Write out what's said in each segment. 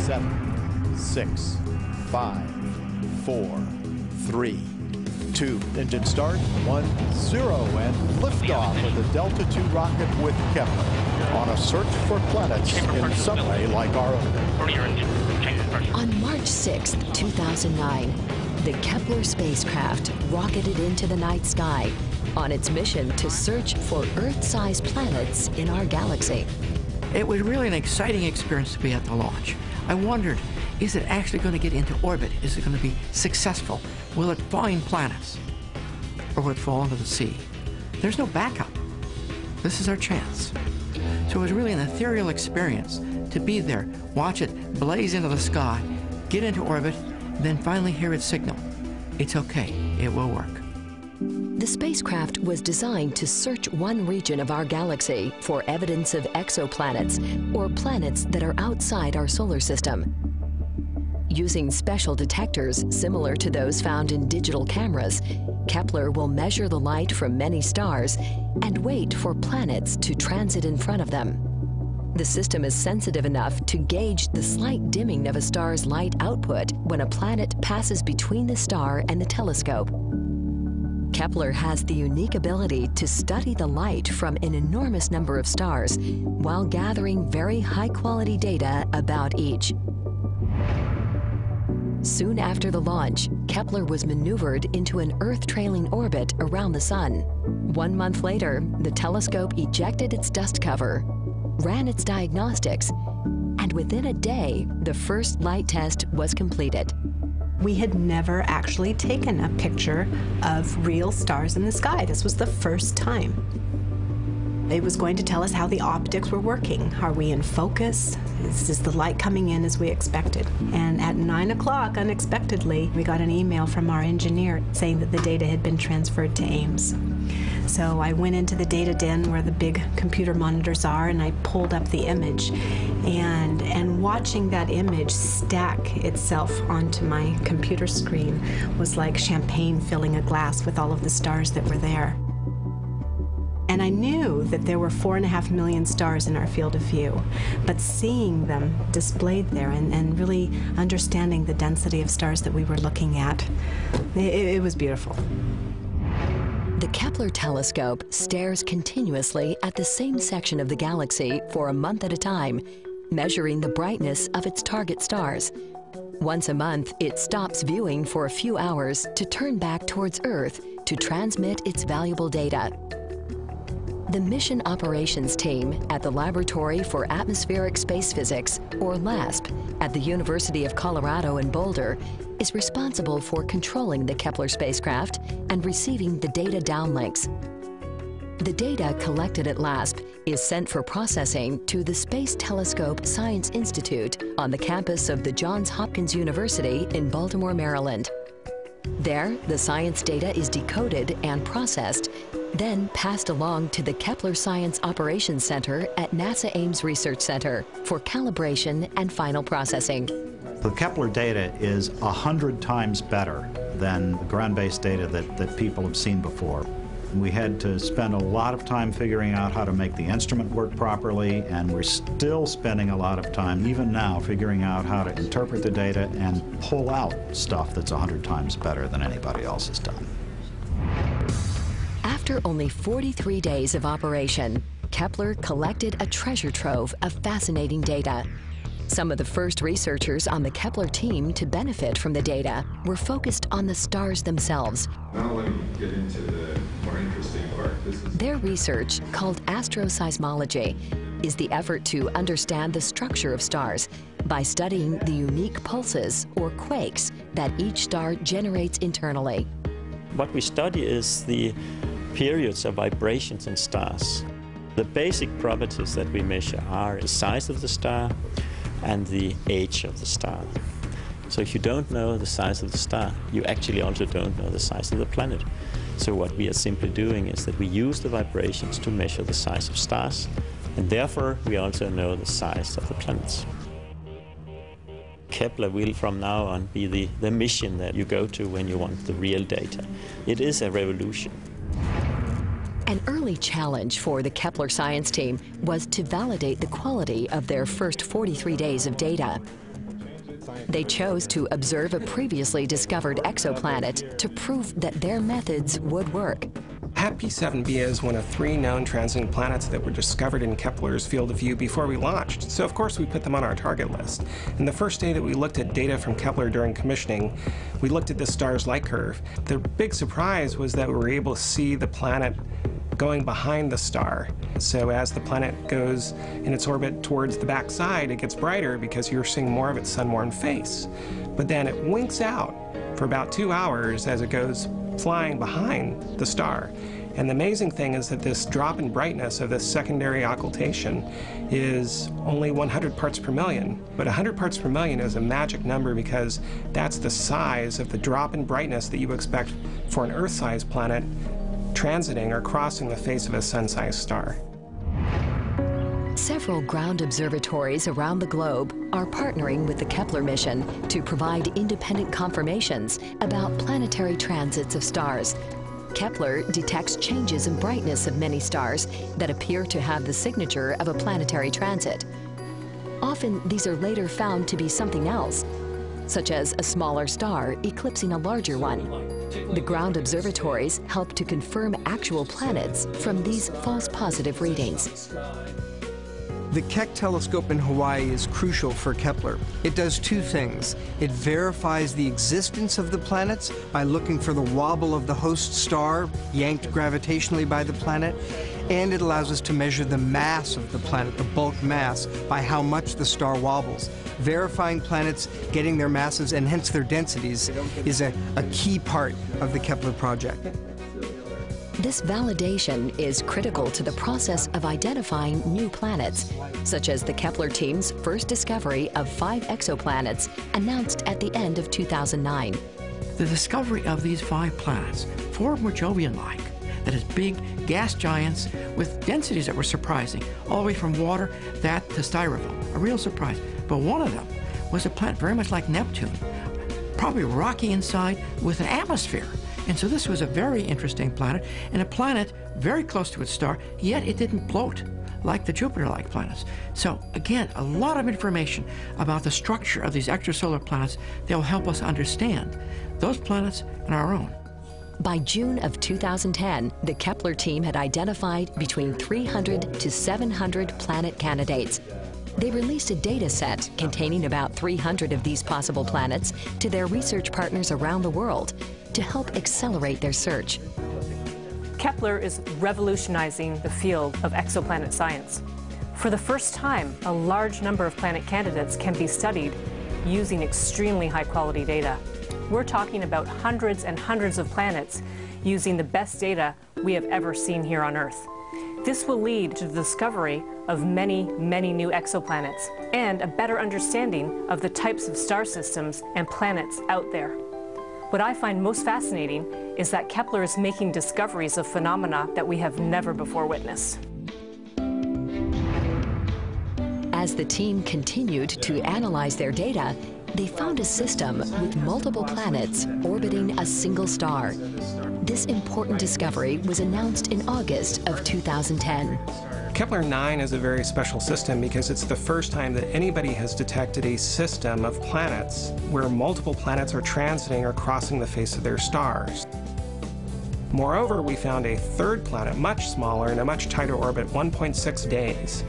7, 6, 5, 4, 3, 2. Engine start, 1, 0, and liftoff of the Delta II rocket with Kepler on a search for planets in some way like our own. On March 6, 2009, the Kepler spacecraft rocketed into the night sky on its mission to search for Earth-sized planets in our galaxy. It was really an exciting experience to be at the launch. I wondered, is it actually going to get into orbit? Is it going to be successful? Will it find planets? Or will it fall into the sea? There's no backup. This is our chance. So it was really an ethereal experience to be there, watch it blaze into the sky, get into orbit, then finally hear its signal. It's okay, it will work. The spacecraft was designed to search one region of our galaxy for evidence of exoplanets, or planets that are outside our solar system. Using special detectors similar to those found in digital cameras, Kepler will measure the light from many stars and wait for planets to transit in front of them. The system is sensitive enough to gauge the slight dimming of a star's light output when a planet passes between the star and the telescope. Kepler has the unique ability to study the light from an enormous number of stars while gathering very high-quality data about each. Soon after the launch, Kepler was maneuvered into an Earth-trailing orbit around the Sun. 1 month later, the telescope ejected its dust cover, ran its diagnostics, and within a day, the first light test was completed. We had never actually taken a picture of real stars in the sky. This was the first time. It was going to tell us how the optics were working. Are we in focus? Is the light coming in as we expected? And at 9 o'clock, unexpectedly, we got an email from our engineer saying that the data had been transferred to Ames. So I went into the data den where the big computer monitors are, and I pulled up the image. And watching that image stack itself onto my computer screen was like champagne filling a glass with all of the stars that were there. And I knew that there were 4.5 million stars in our field of view, but seeing them displayed there and really understanding the density of stars that we were looking at, it was beautiful. The Kepler telescope stares continuously at the same section of the galaxy for a month at a time, measuring the brightness of its target stars. Once a month, it stops viewing for a few hours to turn back towards Earth to transmit its valuable data. The Mission Operations Team at the Laboratory for Atmospheric Space Physics, or LASP, at the University of Colorado in Boulder, is responsible for controlling the Kepler spacecraft and receiving the data downlinks. The data collected at LASP is sent for processing to the Space Telescope Science Institute on the campus of the Johns Hopkins University in Baltimore, Maryland. There, the science data is decoded and processed, then passed along to the Kepler Science Operations Center at NASA Ames Research Center for calibration and final processing. The Kepler data is 100 times better than the ground-based data that people have seen before. We had to spend a lot of time figuring out how to make the instrument work properly, and we're still spending a lot of time, even now, figuring out how to interpret the data and pull out stuff that's 100 times better than anybody else has done. After only 43 days of operation, Kepler collected a treasure trove of fascinating data. Some of the first researchers on the Kepler team to benefit from the data were focused on the stars themselves. Now let me get into the more interesting part. Their research, called asteroseismology, is the effort to understand the structure of stars by studying the unique pulses or quakes that each star generates internally. What we study is the periods of vibrations in stars. The basic properties that we measure are the size of the star and the age of the star. So if you don't know the size of the star, you actually also don't know the size of the planet. So what we are simply doing is that we use the vibrations to measure the size of stars, and therefore we also know the size of the planets. Kepler will from now on be the mission that you go to when you want the real data. It is a revolution. An early challenge for the Kepler science team was to validate the quality of their first 43 days of data. They chose to observe a previously discovered exoplanet to prove that their methods would work. P7b is one of 3 known transiting planets that were discovered in Kepler's field of view before we launched, so of course we put them on our target list. And the first day that we looked at data from Kepler during commissioning, we looked at this star's light curve. The big surprise was that we were able to see the planet going behind the star. So as the planet goes in its orbit towards the backside, it gets brighter because you're seeing more of its sun-warmed face. But then it winks out for about 2 hours as it goes flying behind the star. And the amazing thing is that this drop in brightness of this secondary occultation is only 100 parts per million. But 100 parts per million is a magic number because that's the size of the drop in brightness that you expect for an Earth-sized planet transiting or crossing the face of a sun-sized star. Several ground observatories around the globe are partnering with the Kepler mission to provide independent confirmations about planetary transits of stars. Kepler detects changes in brightness of many stars that appear to have the signature of a planetary transit. Often, these are later found to be something else, such as a smaller star eclipsing a larger one. The ground observatories help to confirm actual planets from these false positive readings. The Keck telescope in Hawaii is crucial for Kepler. It does 2 things. It verifies the existence of the planets by looking for the wobble of the host star, yanked gravitationally by the planet, and it allows us to measure the mass of the planet, the bulk mass, by how much the star wobbles. Verifying planets, getting their masses, and hence their densities, is a key part of the Kepler project. This validation is critical to the process of identifying new planets, such as the Kepler team's first discovery of 5 exoplanets announced at the end of 2009. The discovery of these 5 planets, 4 were Jovian-like, that is big gas giants with densities that were surprising, all the way from water, that to styrofoam, a real surprise. But one of them was a planet very much like Neptune, probably rocky inside with an atmosphere. And so this was a very interesting planet, and a planet very close to its star, yet it didn't bloat like the Jupiter-like planets. So again, a lot of information about the structure of these extrasolar planets that will help us understand those planets and our own. By June of 2010, the Kepler team had identified between 300 to 700 planet candidates. They released a data set containing about 300 of these possible planets to their research partners around the world to help accelerate their search. Kepler is revolutionizing the field of exoplanet science. For the first time, a large number of planet candidates can be studied using extremely high-quality data. We're talking about hundreds and hundreds of planets using the best data we have ever seen here on Earth. This will lead to the discovery of many, many new exoplanets and a better understanding of the types of star systems and planets out there. What I find most fascinating is that Kepler is making discoveries of phenomena that we have never before witnessed. As the team continued to analyze their data, they found a system with multiple planets orbiting a single star. This important discovery was announced in August of 2010. Kepler 9 is a very special system because it's the first time that anybody has detected a system of planets where multiple planets are transiting or crossing the face of their stars. Moreover, we found a 3rd planet, much smaller, in a much tighter orbit, 1.6 days.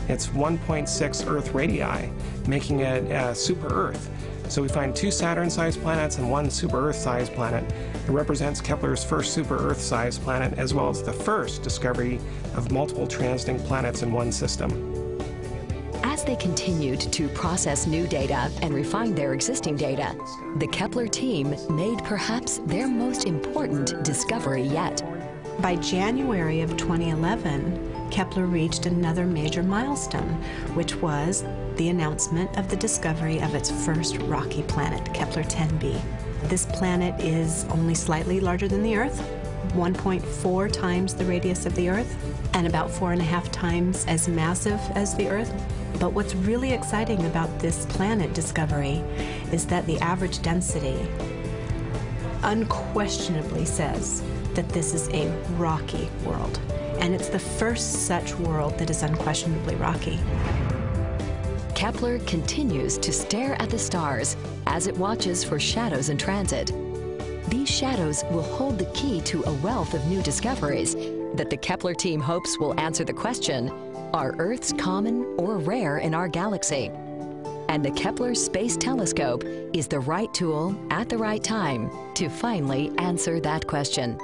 It's 1.6 Earth radii, making it a super-Earth. So we find 2 Saturn-sized planets and 1 super-Earth-sized planet. It represents Kepler's first super-Earth-sized planet, as well as the first discovery of multiple transiting planets in one system. As they continued to process new data and refine their existing data, the Kepler team made perhaps their most important discovery yet. By January of 2011, Kepler reached another major milestone, which was the announcement of the discovery of its first rocky planet, Kepler 10b. This planet is only slightly larger than the Earth, 1.4 times the radius of the Earth, and about 4.5 times as massive as the Earth. But what's really exciting about this planet discovery is that the average density unquestionably says that this is a rocky world. And it's the first such world that is unquestionably rocky. Kepler continues to stare at the stars as it watches for shadows in transit. These shadows will hold the key to a wealth of new discoveries that the Kepler team hopes will answer the question, are Earths common or rare in our galaxy? And the Kepler Space Telescope is the right tool at the right time to finally answer that question.